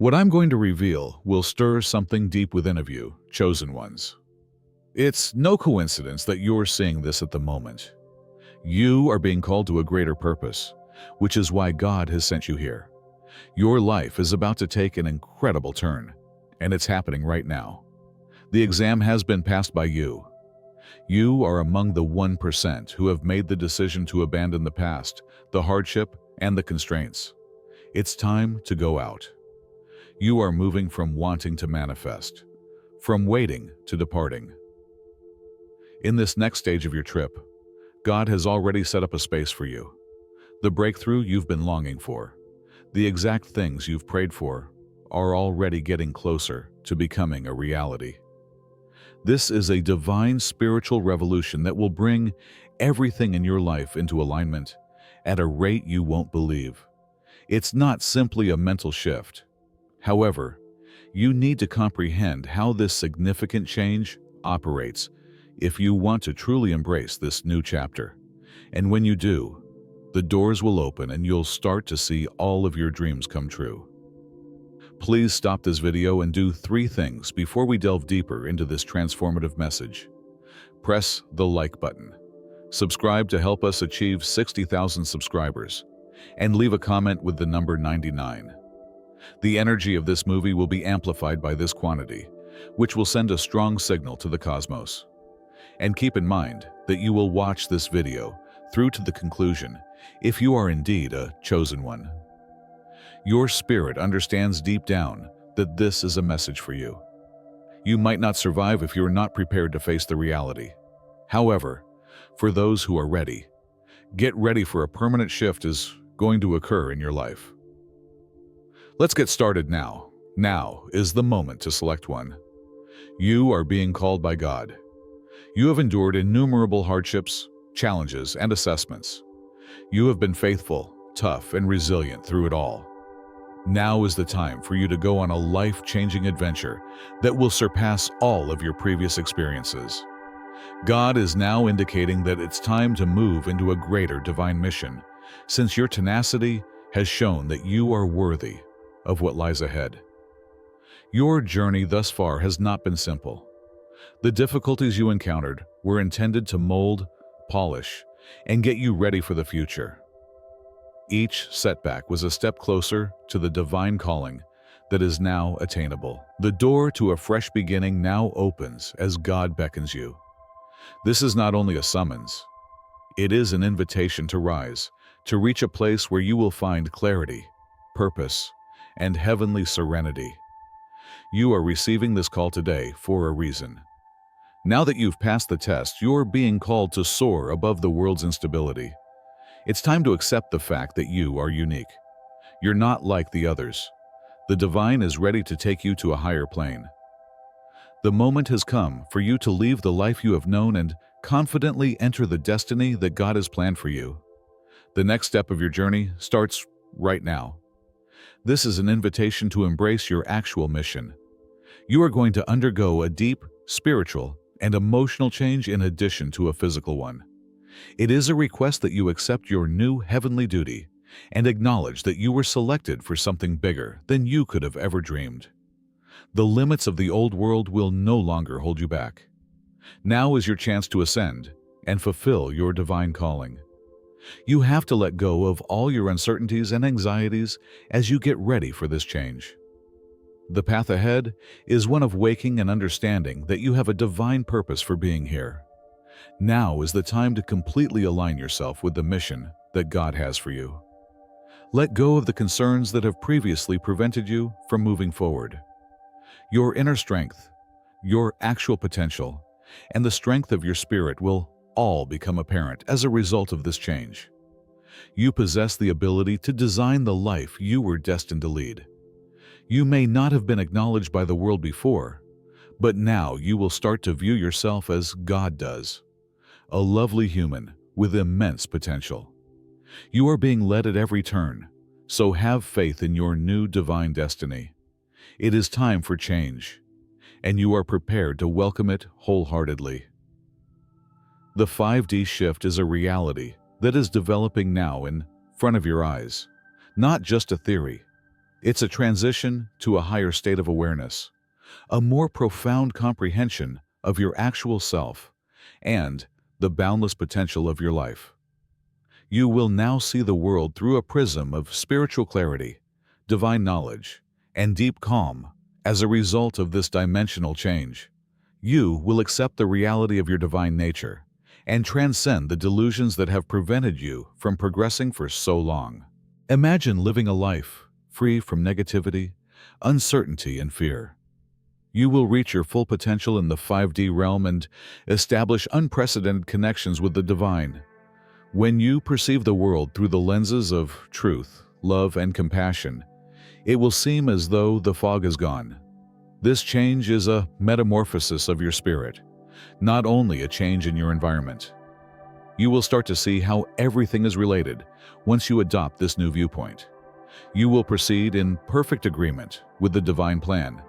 What I'm going to reveal will stir something deep within of you, chosen ones. It's no coincidence that you're seeing this at the moment. You are being called to a greater purpose, which is why God has sent you here. Your life is about to take an incredible turn, and it's happening right now. The exam has been passed by you. You are among the 1% who have made the decision to abandon the past, the hardship, and the constraints. It's time to go out. You are moving from wanting to manifest, from waiting to departing. In this next stage of your trip, God has already set up a space for you. The breakthrough you've been longing for, the exact things you've prayed for, are already getting closer to becoming a reality. This is a divine spiritual revolution that will bring everything in your life into alignment at a rate you won't believe. It's not simply a mental shift. However, you need to comprehend how this significant change operates if you want to truly embrace this new chapter. And when you do, the doors will open and you'll start to see all of your dreams come true. Please stop this video and do 3 things before we delve deeper into this transformative message. Press the like button, subscribe to help us achieve 60,000 subscribers, and leave a comment with the number 99. The energy of this movie will be amplified by this quantity, which will send a strong signal to the cosmos. And keep in mind that you will watch this video through to the conclusion if you are indeed a chosen one. Your spirit understands deep down that this is a message for you. You might not survive if you are not prepared to face the reality. However, for those who are ready, get ready for a permanent shift is going to occur in your life. Let's get started now. Now is the moment to select one. You are being called by God. You have endured innumerable hardships, challenges, and assessments. You have been faithful, tough, and resilient through it all. Now is the time for you to go on a life-changing adventure that will surpass all of your previous experiences. God is now indicating that it's time to move into a greater divine mission, since your tenacity has shown that you are worthy of what lies ahead. Your journey thus far has not been simple. The difficulties you encountered were intended to mold, polish, and get you ready for the future. Each setback was a step closer to the divine calling that is now attainable. The door to a fresh beginning now opens as God beckons you. This is not only a summons, it is an invitation to rise, to reach a place where you will find clarity, purpose, and heavenly serenity. You are receiving this call today for a reason. Now that you've passed the test, you're being called to soar above the world's instability. It's time to accept the fact that you are unique. You're not like the others. The divine is ready to take you to a higher plane. The moment has come for you to leave the life you have known and confidently enter the destiny that God has planned for you. The next step of your journey starts right now. This is an invitation to embrace your actual mission. You are going to undergo a deep, spiritual, and emotional change in addition to a physical one. It is a request that you accept your new heavenly duty and acknowledge that you were selected for something bigger than you could have ever dreamed. The limits of the old world will no longer hold you back. Now is your chance to ascend and fulfill your divine calling. You have to let go of all your uncertainties and anxieties as you get ready for this change. The path ahead is one of waking and understanding that you have a divine purpose for being here. Now is the time to completely align yourself with the mission that God has for you. Let go of the concerns that have previously prevented you from moving forward. Your inner strength, your actual potential, and the strength of your spirit will all become apparent as a result of this change. You possess the ability to design the life you were destined to lead. You may not have been acknowledged by the world before, but now you will start to view yourself as God does. A lovely human with immense potential. You are being led at every turn, so have faith in your new divine destiny. It is time for change, and you are prepared to welcome it wholeheartedly. The 5D shift is a reality that is developing now in front of your eyes, not just a theory. It's a transition to a higher state of awareness, a more profound comprehension of your actual self and the boundless potential of your life. You will now see the world through a prism of spiritual clarity, divine knowledge, and deep calm. As a result of this dimensional change, you will accept the reality of your divine nature and transcend the delusions that have prevented you from progressing for so long. Imagine living a life free from negativity, uncertainty, and fear. You will reach your full potential in the 5D realm and establish unprecedented connections with the divine. When you perceive the world through the lenses of truth, love, and compassion, it will seem as though the fog is gone. This change is a metamorphosis of your spirit, not only a change in your environment. You will start to see how everything is related once you adopt this new viewpoint. You will proceed in perfect agreement with the divine plan,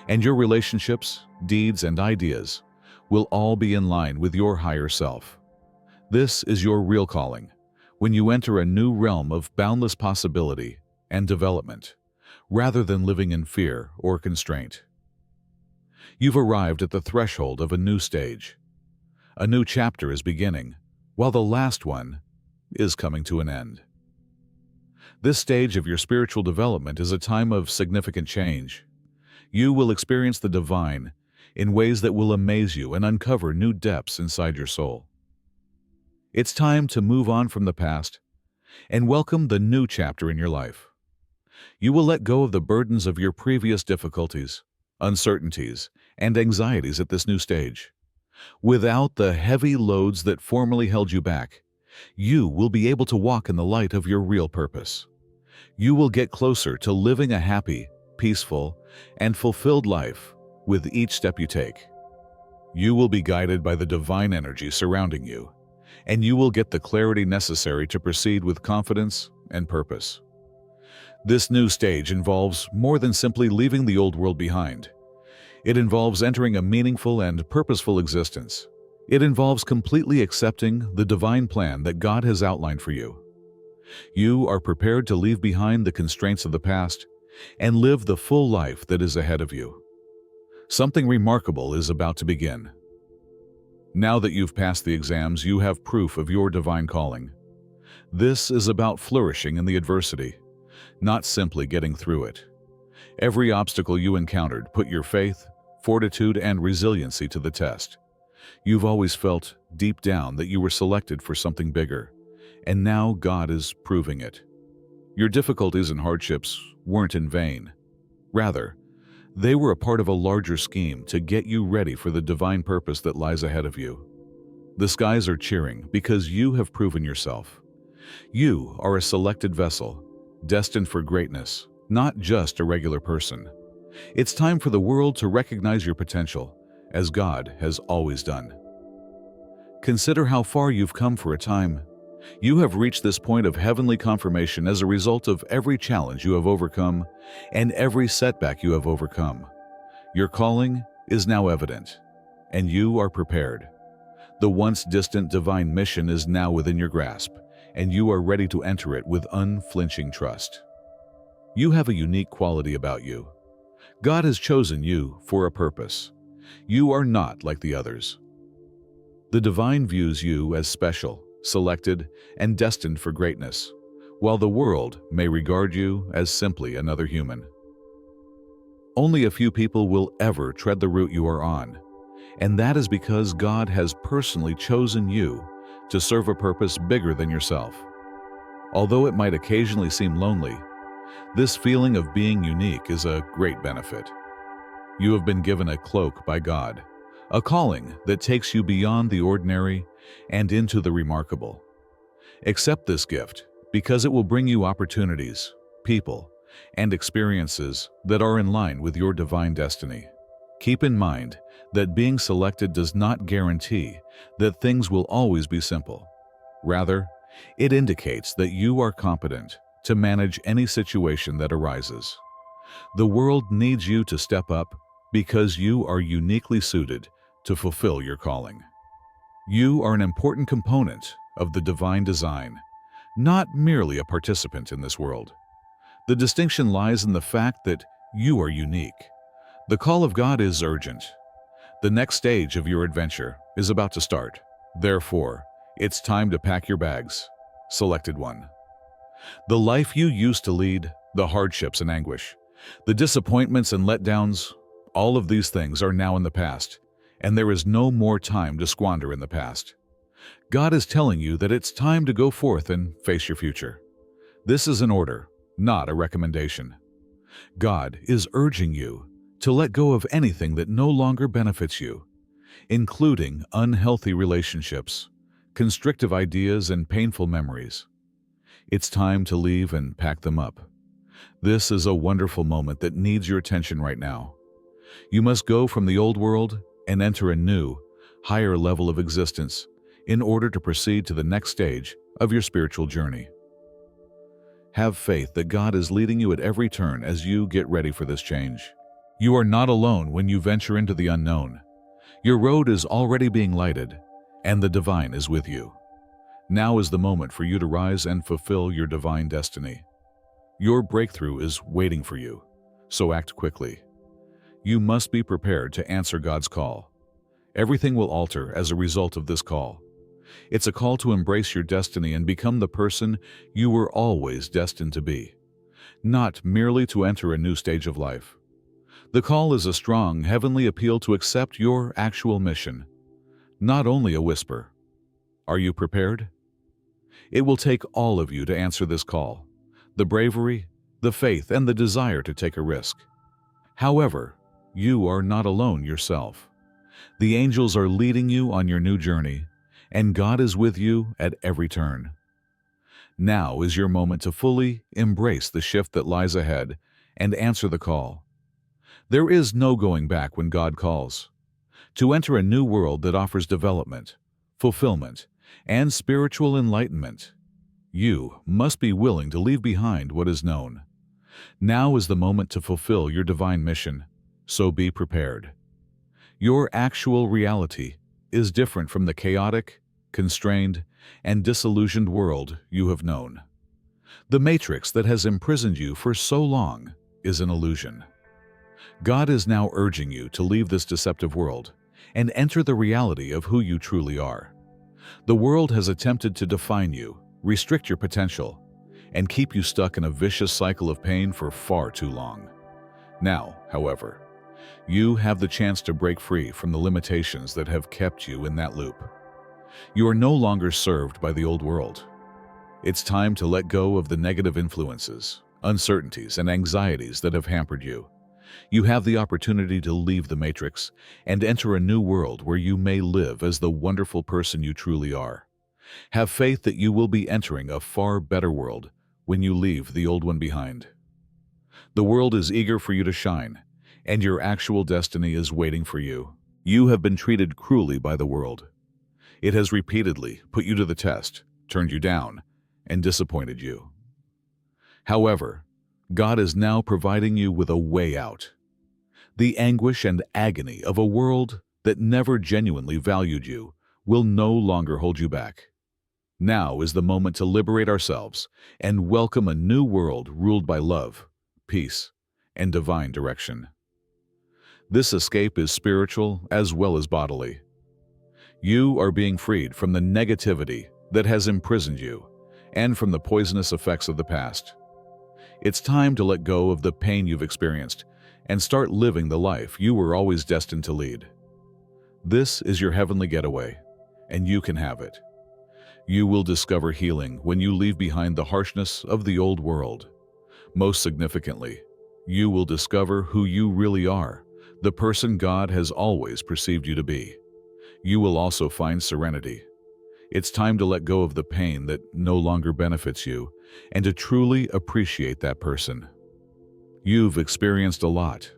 and your relationships, deeds, and ideas will all be in line with your higher self. This is your real calling, when you enter a new realm of boundless possibility and development, rather than living in fear or constraint. You've arrived at the threshold of a new stage. A new chapter is beginning, while the last one is coming to an end. This stage of your spiritual development is a time of significant change. You will experience the divine in ways that will amaze you and uncover new depths inside your soul. It's time to move on from the past and welcome the new chapter in your life. You will let go of the burdens of your previous difficulties, uncertainties, and anxieties at this new stage. Without the heavy loads that formerly held you back, you will be able to walk in the light of your real purpose. You will get closer to living a happy, peaceful, and fulfilled life with each step you take. You will be guided by the divine energy surrounding you, and you will get the clarity necessary to proceed with confidence and purpose. This new stage involves more than simply leaving the old world behind. It involves entering a meaningful and purposeful existence. It involves completely accepting the divine plan that God has outlined for you. You are prepared to leave behind the constraints of the past and live the full life that is ahead of you. Something remarkable is about to begin. Now that you've passed the exams, you have proof of your divine calling. This is about flourishing in the adversity, not simply getting through it. Every obstacle you encountered put your faith, fortitude, and resiliency to the test. You've always felt deep down that you were selected for something bigger, and now God is proving it. Your difficulties and hardships weren't in vain. Rather, they were a part of a larger scheme to get you ready for the divine purpose that lies ahead of you. The skies are cheering because you have proven yourself. You are a selected vessel, destined for greatness, not just a regular person. It's time for the world to recognize your potential, as God has always done. Consider how far you've come for a time. You have reached this point of heavenly confirmation as a result of every challenge you have overcome and every setback you have overcome. Your calling is now evident, and you are prepared. The once distant divine mission is now within your grasp, and you are ready to enter it with unflinching trust. You have a unique quality about you. God has chosen you for a purpose. You are not like the others. The divine views you as special, selected, and destined for greatness, while the world may regard you as simply another human. Only a few people will ever tread the route you are on, and that is because God has personally chosen you to serve a purpose bigger than yourself. Although it might occasionally seem lonely, this feeling of being unique is a great benefit. You have been given a cloak by God, a calling that takes you beyond the ordinary and into the remarkable. Accept this gift because it will bring you opportunities, people, and experiences that are in line with your divine destiny. Keep in mind that being selected does not guarantee that things will always be simple. Rather, it indicates that you are competent to manage any situation that arises. The world needs you to step up because you are uniquely suited to fulfill your calling. You are an important component of the divine design, not merely a participant in this world. The distinction lies in the fact that you are unique. The call of God is urgent. The next stage of your adventure is about to start. Therefore, it's time to pack your bags. Selected one. The life you used to lead, the hardships and anguish, the disappointments and letdowns, all of these things are now in the past, and there is no more time to squander in the past. God is telling you that it's time to go forth and face your future. This is an order, not a recommendation. God is urging you to let go of anything that no longer benefits you, including unhealthy relationships, constrictive ideas, and painful memories. It's time to leave and pack them up. This is a wonderful moment that needs your attention right now. You must go from the old world and enter a new, higher level of existence in order to proceed to the next stage of your spiritual journey. Have faith that God is leading you at every turn as you get ready for this change. You are not alone when you venture into the unknown. Your road is already being lighted, and the divine is with you. Now is the moment for you to rise and fulfill your divine destiny. Your breakthrough is waiting for you, so act quickly. You must be prepared to answer God's call. Everything will alter as a result of this call. It's a call to embrace your destiny and become the person you were always destined to be, not merely to enter a new stage of life. The call is a strong, heavenly appeal to accept your actual mission, not only a whisper. Are you prepared? It will take all of you to answer this call, the bravery, the faith, and the desire to take a risk. However, you are not alone yourself. The angels are leading you on your new journey, and God is with you at every turn. Now is your moment to fully embrace the shift that lies ahead and answer the call. There is no going back when God calls. To enter a new world that offers development, fulfillment, and spiritual enlightenment, you must be willing to leave behind what is known. Now is the moment to fulfill your divine mission, so be prepared. Your actual reality is different from the chaotic, constrained, and disillusioned world you have known. The matrix that has imprisoned you for so long is an illusion. God is now urging you to leave this deceptive world and enter the reality of who you truly are. The world has attempted to define you, restrict your potential, and keep you stuck in a vicious cycle of pain for far too long. Now, however, you have the chance to break free from the limitations that have kept you in that loop. You are no longer served by the old world. It's time to let go of the negative influences, uncertainties, and anxieties that have hampered you. You have the opportunity to leave the matrix and enter a new world where you may live as the wonderful person you truly are. Have faith that you will be entering a far better world when you leave the old one behind. The world is eager for you to shine, and your actual destiny is waiting for you. You have been treated cruelly by the world. It has repeatedly put you to the test, turned you down, and disappointed you. However, God is now providing you with a way out. The anguish and agony of a world that never genuinely valued you will no longer hold you back. Now is the moment to liberate ourselves and welcome a new world ruled by love, peace, and divine direction. This escape is spiritual as well as bodily. You are being freed from the negativity that has imprisoned you and from the poisonous effects of the past. It's time to let go of the pain you've experienced and start living the life you were always destined to lead. This is your heavenly getaway, and you can have it. You will discover healing when you leave behind the harshness of the old world. Most significantly, you will discover who you really are, the person God has always perceived you to be. You will also find serenity. It's time to let go of the pain that no longer benefits you and to truly appreciate that person. You've experienced a lot.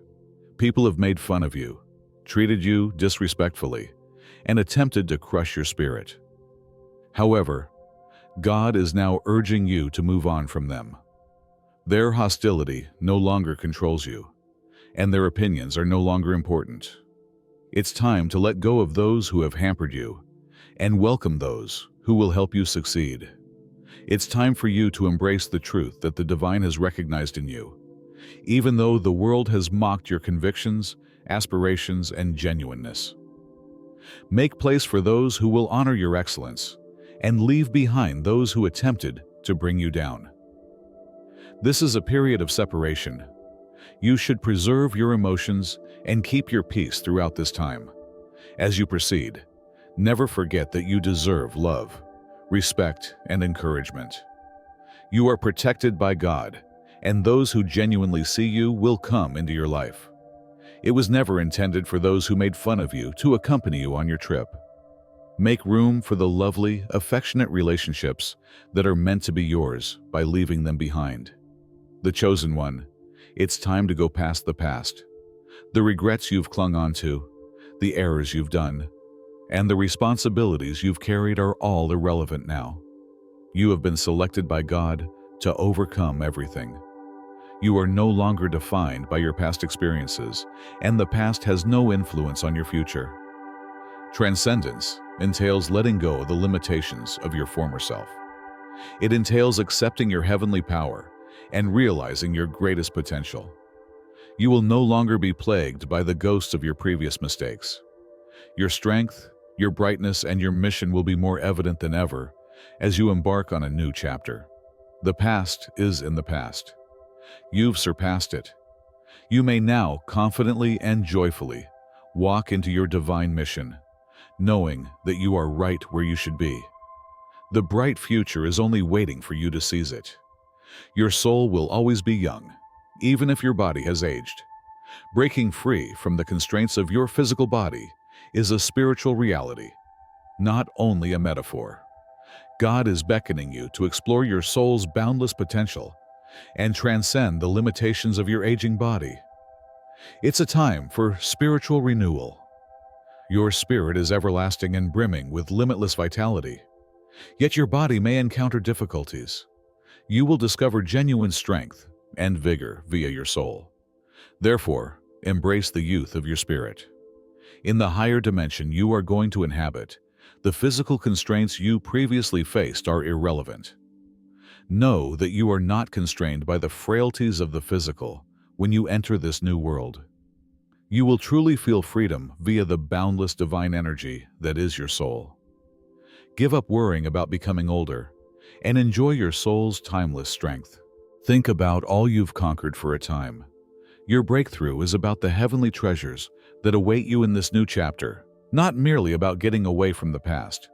People have made fun of you, treated you disrespectfully, and attempted to crush your spirit. However, God is now urging you to move on from them. Their hostility no longer controls you, and their opinions are no longer important. It's time to let go of those who have hampered you and welcome those who will help you succeed. It's time for you to embrace the truth that the divine has recognized in you, even though the world has mocked your convictions, aspirations, and genuineness. Make place for those who will honor your excellence, and leave behind those who attempted to bring you down. This is a period of separation. You should preserve your emotions and keep your peace throughout this time. As you proceed, never forget that you deserve love, respect, and encouragement. You are protected by God, and those who genuinely see you will come into your life. It was never intended for those who made fun of you to accompany you on your trip. Make room for the lovely, affectionate relationships that are meant to be yours by leaving them behind. The chosen one, it's time to go past the past. The regrets you've clung onto, the errors you've done, and the responsibilities you've carried are all irrelevant now. You have been selected by God to overcome everything. You are no longer defined by your past experiences, and the past has no influence on your future. Transcendence entails letting go of the limitations of your former self. It entails accepting your heavenly power and realizing your greatest potential. You will no longer be plagued by the ghosts of your previous mistakes. Your strength, your brightness, and your mission will be more evident than ever as you embark on a new chapter. The past is in the past. You've surpassed it. You may now confidently and joyfully walk into your divine mission, knowing that you are right where you should be. The bright future is only waiting for you to seize it. Your soul will always be young, even if your body has aged. Breaking free from the constraints of your physical body is a spiritual reality, not only a metaphor. God is beckoning you to explore your soul's boundless potential and transcend the limitations of your aging body. It's a time for spiritual renewal. Your spirit is everlasting and brimming with limitless vitality. Yet your body may encounter difficulties. You will discover genuine strength and vigor via your soul. Therefore, embrace the youth of your spirit. In the higher dimension you are going to inhabit, the physical constraints you previously faced are irrelevant. Know that you are not constrained by the frailties of the physical when you enter this new world. You will truly feel freedom via the boundless divine energy that is your soul. Give up worrying about becoming older and enjoy your soul's timeless strength. Think about all you've conquered for a time. Your breakthrough is about the heavenly treasures that await you in this new chapter, not merely about getting away from the past.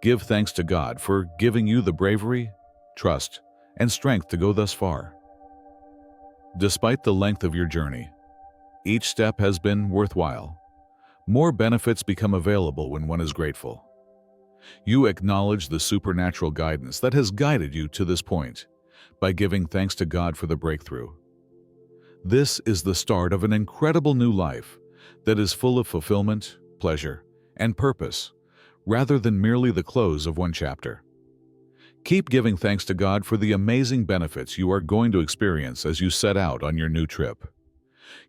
Give thanks to God for giving you the bravery, trust, and strength to go thus far. Despite the length of your journey, each step has been worthwhile. More benefits become available when one is grateful. You acknowledge the supernatural guidance that has guided you to this point by giving thanks to God for the breakthrough. This is the start of an incredible new life that is full of fulfillment, pleasure, and purpose, rather than merely the close of one chapter. Keep giving thanks to God for the amazing benefits you are going to experience as you set out on your new trip.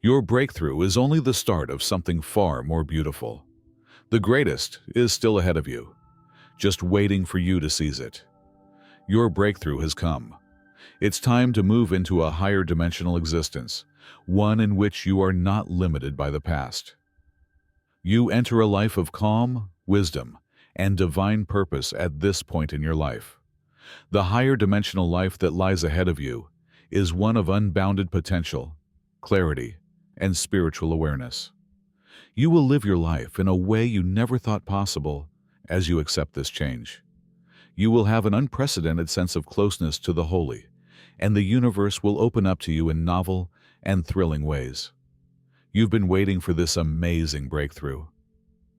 Your breakthrough is only the start of something far more beautiful. The greatest is still ahead of you, just waiting for you to seize it. Your breakthrough has come. It's time to move into a higher dimensional existence, one in which you are not limited by the past. You enter a life of calm, wisdom, and divine purpose at this point in your life. The higher dimensional life that lies ahead of you is one of unbounded potential, clarity, and spiritual awareness. You will live your life in a way you never thought possible as you accept this change. You will have an unprecedented sense of closeness to the holy, and the universe will open up to you in novel and thrilling ways. You've been waiting for this amazing breakthrough.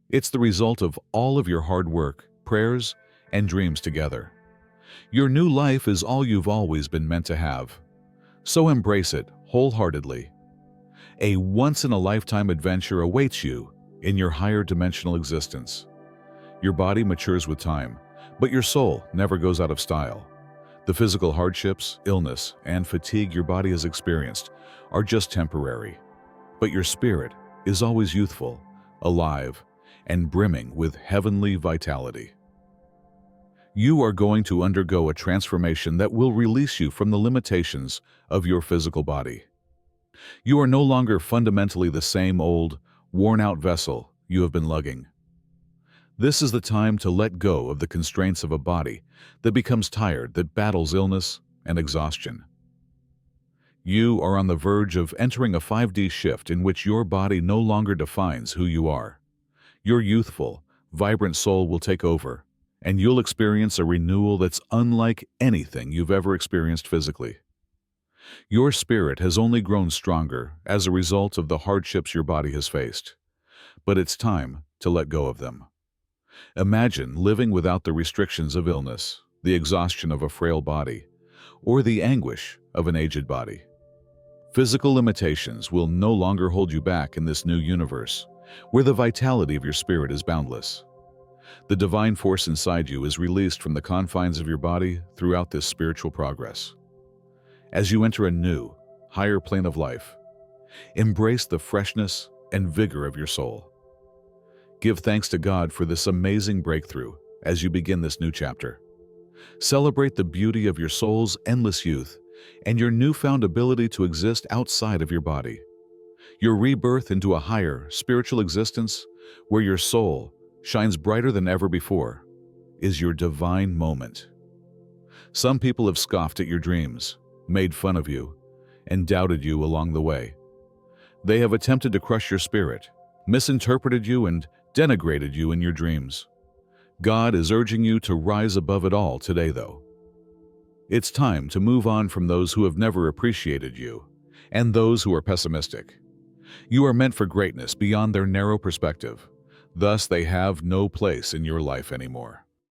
It's the result of all of your hard work, prayers, and dreams together. Your new life is all you've always been meant to have. So embrace it wholeheartedly. A once-in-a-lifetime adventure awaits you in your higher dimensional existence. Your body matures with time, but your soul never goes out of style. The physical hardships, illness, and fatigue your body has experienced are just temporary, but your spirit is always youthful, alive, and brimming with heavenly vitality. You are going to undergo a transformation that will release you from the limitations of your physical body. You are no longer fundamentally the same old, worn-out vessel you have been lugging. This is the time to let go of the constraints of a body that becomes tired, that battles illness and exhaustion. You are on the verge of entering a 5D shift in which your body no longer defines who you are. Your youthful, vibrant soul will take over, and you'll experience a renewal that's unlike anything you've ever experienced physically. Your spirit has only grown stronger as a result of the hardships your body has faced, but it's time to let go of them. Imagine living without the restrictions of illness, the exhaustion of a frail body, or the anguish of an aged body. Physical limitations will no longer hold you back in this new universe, where the vitality of your spirit is boundless. The divine force inside you is released from the confines of your body throughout this spiritual progress. As you enter a new, higher plane of life, embrace the freshness and vigor of your soul. Give thanks to God for this amazing breakthrough as you begin this new chapter. Celebrate the beauty of your soul's endless youth and your newfound ability to exist outside of your body. Your rebirth into a higher spiritual existence where your soul shines brighter than ever before is your divine moment. Some people have scoffed at your dreams, made fun of you, and doubted you along the way. They have attempted to crush your spirit, misinterpreted you, and denigrated you in your dreams. God is urging you to rise above it all today, though. It's time to move on from those who have never appreciated you and those who are pessimistic. You are meant for greatness beyond their narrow perspective. Thus, they have no place in your life anymore.